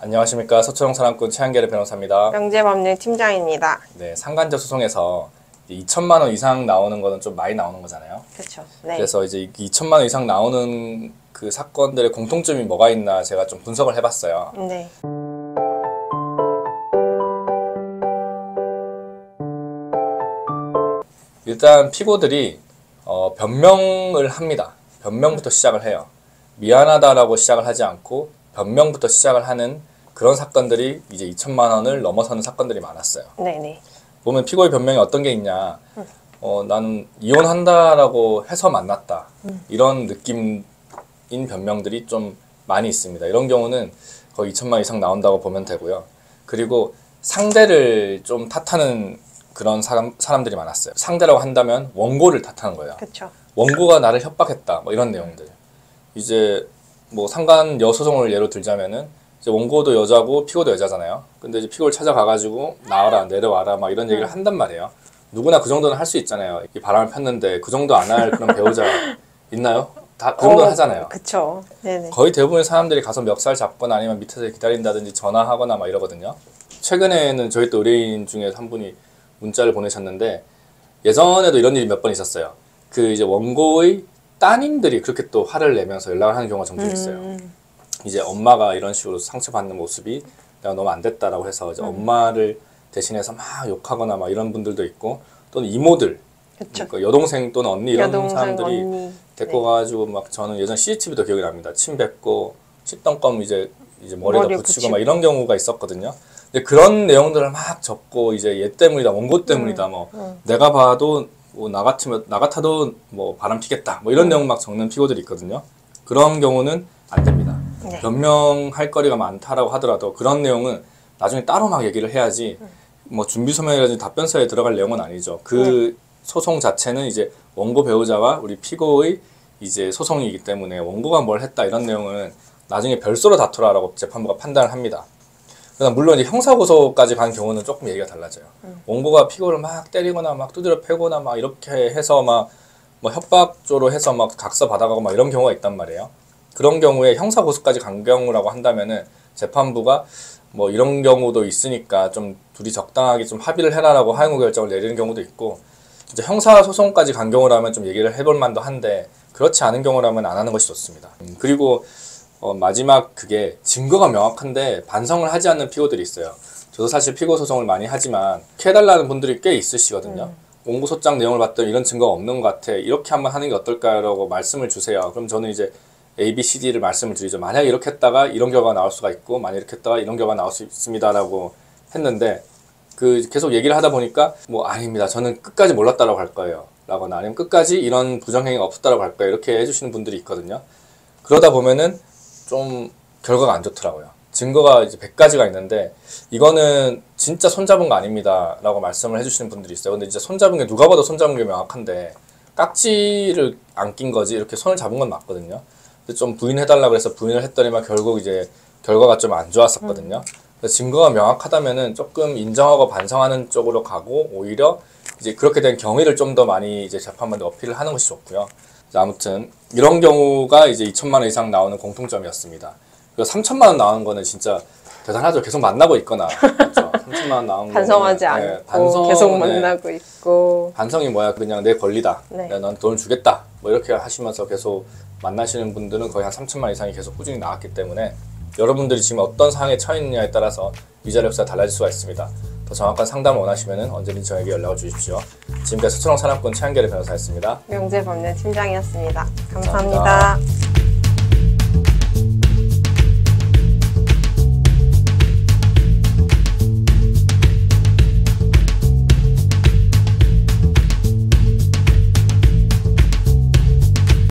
안녕하십니까. 서초동 사람꾼 최한계를 변호사입니다. 명재법률 팀장입니다. 네, 상간접 소송에서 2천만 원 이상 나오는 거는 좀 많이 나오는 거잖아요. 그렇죠. 네. 그래서 이제 2천만 원 이상 나오는 그 사건들의 공통점이 뭐가 있나 제가 좀 분석을 해봤어요. 네. 일단 피고들이 변명을 합니다. 변명부터 시작을 해요. 미안하다라고 시작을 하지 않고 변명부터 시작을 하는 그런 사건들이 이제 2천만 원을 넘어서는 사건들이 많았어요. 네네. 보면 피고의 변명이 어떤 게 있냐. 나는 이혼한다라고 해서 만났다. 이런 느낌인 변명들이 좀 많이 있습니다. 이런 경우는 거의 2천만 원 이상 나온다고 보면 되고요. 그리고 상대를 좀 탓하는 그런 사람들이 많았어요. 상대라고 한다면 원고를 탓하는 거예요. 그렇죠. 원고가 나를 협박했다. 뭐 이런 내용들. 이제 뭐 상간 여소송을 예로 들자면은 이제 원고도 여자고 피고도 여자잖아요. 근데 이제 피고를 찾아가가지고 나와라 내려와라 막 이런 얘기를 한단 말이에요. 누구나 그 정도는 할 수 있잖아요. 이 바람을 폈는데 그 정도 안 할 그런 배우자 있나요? 다 그 정도 하잖아요. 그렇죠. 네네. 거의 대부분의 사람들이 가서 멱살 잡거나 아니면 밑에서 기다린다든지 전화하거나 막 이러거든요. 최근에는 저희 또 의뢰인 중에 한 분이 문자를 보내셨는데 예전에도 이런 일이 몇 번 있었어요. 그 이제 원고의 따님들이 그렇게 또 화를 내면서 연락을 하는 경우가 종종 있어요. 이제 엄마가 이런 식으로 상처받는 모습이 내가 너무 안 됐다라고 해서 이제 엄마를 대신해서 막 욕하거나 막 이런 분들도 있고 또는 이모들, 그쵸. 그러니까 여동생 또는 언니 이런 여동생, 사람들이 언니. 데리고 가가지고 막 저는 예전 CCTV도 기억이 납니다. 침 뱉고 씹덩껌 이제 머리에다 붙이고 막 이런 경우가 있었거든요. 근데 그런 내용들을 막 적고 이제 얘 때문이다, 원고 때문이다, 뭐 내가 봐도 뭐 나 같아도 뭐 바람 피겠다, 뭐 이런 내용 막 적는 피고들이 있거든요. 그런 경우는 안 됩니다. 네. 변명할 거리가 많다라고 하더라도 그런 내용은 나중에 따로 막 얘기를 해야지 뭐 준비 서면이라든지 답변서에 들어갈 내용은 아니죠. 그 소송 자체는 이제 원고 배우자와 우리 피고의 이제 소송이기 때문에 원고가 뭘 했다 이런 내용은 나중에 별도로 다투라라고 재판부가 판단을 합니다. 그러나 물론 이제 형사고소까지 간 경우는 조금 얘기가 달라져요. 원고가 피고를 막 때리거나 막 두드려 패거나 막 이렇게 해서 막 뭐 협박조로 해서 막 각서 받아가고 막 이런 경우가 있단 말이에요. 그런 경우에 형사고소까지 간 경우라고 한다면은 재판부가 뭐 이런 경우도 있으니까 좀 둘이 적당하게 좀 합의를 해라라고 항고 결정을 내리는 경우도 있고, 진짜 형사소송까지 간 경우라면 좀 얘기를 해볼 만도 한데 그렇지 않은 경우라면 안 하는 것이 좋습니다. 그리고 마지막 그게 증거가 명확한데 반성을 하지 않는 피고들이 있어요. 저도 사실 피고 소송을 많이 하지만 이렇게 해달라는 분들이 꽤 있으시거든요. 원고소장 내용을 봤더니 이런 증거가 없는 것 같아. 이렇게 한번 하는 게 어떨까요? 라고 말씀을 주세요. 그럼 저는 이제 A, B, C, D를 말씀을 드리죠. 만약 이렇게 했다가 이런 결과가 나올 수가 있고 만약 이렇게 했다가 이런 결과가 나올 수 있습니다 라고 했는데 그 계속 얘기를 하다 보니까 뭐 아닙니다. 저는 끝까지 몰랐다라고 할 거예요. 라거나 아니면 끝까지 이런 부정행위가 없었다라고 할 거예요. 이렇게 해주시는 분들이 있거든요. 그러다 보면은 좀 결과가 안 좋더라고요. 증거가 이제 100가지가 있는데 이거는 진짜 손잡은 거 아닙니다 라고 말씀을 해주시는 분들이 있어요. 근데 진짜 손잡은 게 누가 봐도 손잡은 게 명확한데 깍지를 안 낀 거지 이렇게 손을 잡은 건 맞거든요. 근데 좀 부인해달라고 해서 부인을 했더니만 결국 이제 결과가 좀 안 좋았었거든요. 그래서 증거가 명확하다면은 조금 인정하고 반성하는 쪽으로 가고 오히려 이제 그렇게 된 경위를 좀 더 많이 이제 재판부에 어필을 하는 것이 좋고요. 아무튼 이런 경우가 이제 2천만 원 이상 나오는 공통점이었습니다. 그리고 3천만 원 나오는 거는 진짜 대단하죠. 계속 만나고 있거나 그렇죠? 3천만 원 나온 반성하지 않고 계속 만나고 있고. 반성이 뭐야? 그냥 내 권리다. 네. 내가 넌 돈을 주겠다. 뭐 이렇게 하시면서 계속 만나시는 분들은 거의 한 3천만 원 이상이 계속 꾸준히 나왔기 때문에 여러분들이 지금 어떤 상황에 처해 있느냐에 따라서 위자료 값이 달라질 수가 있습니다. 더 정확한 상담을 원하시면 언제든지 저에게 연락을 주십시오. 지금까지 서초동 사람꾼 최한계를 변호사였습니다. 명재법률 팀장이었습니다. 감사합니다.